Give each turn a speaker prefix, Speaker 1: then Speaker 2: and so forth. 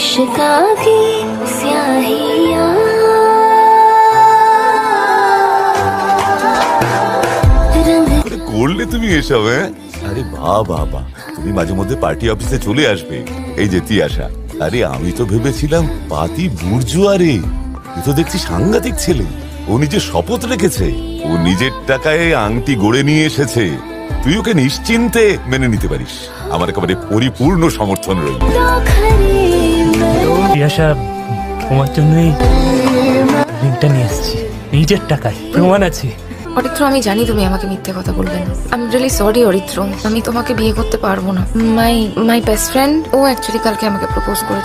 Speaker 1: इश्का की स्याहियां
Speaker 2: করলে তুমি এসব? আরে বাবা, তুমি মাঝে মধ্যে পার্টি অফিসে চলে আসবে। এই যে তিয়াশা, আরে আমি তো ভেবেছিলাম পাতি বুর্জুয়া রে, এ তো দেখছি সাংঘাতিক ছেলে। ও নিজে শপথ রেখেছে, ও নিজের টাকায় আংটি গড়ে নিয়ে এসেছে। তুই ওকে নিশ্চিন্তে মেনে নিতে পারিস, আমার একেবারে পরিপূর্ণ সমর্থন রইল।
Speaker 3: তিয়াশা, তোমার জন্যই রিংটা নিয়ে এসেছি, নিজের টাকায়, প্রমাণ আছে।
Speaker 4: অরিত্র, আমি জানি তুমি আমাকে মিথ্যে কথা বলবে না। I am really sorry Aritra, আমি তোমাকে বিয়ে করতে পারবো না। মাই বেস্ট ফ্রেন্ড ও অ্যাকচুয়ালি কালকে আমাকে প্রপোজ করেছে।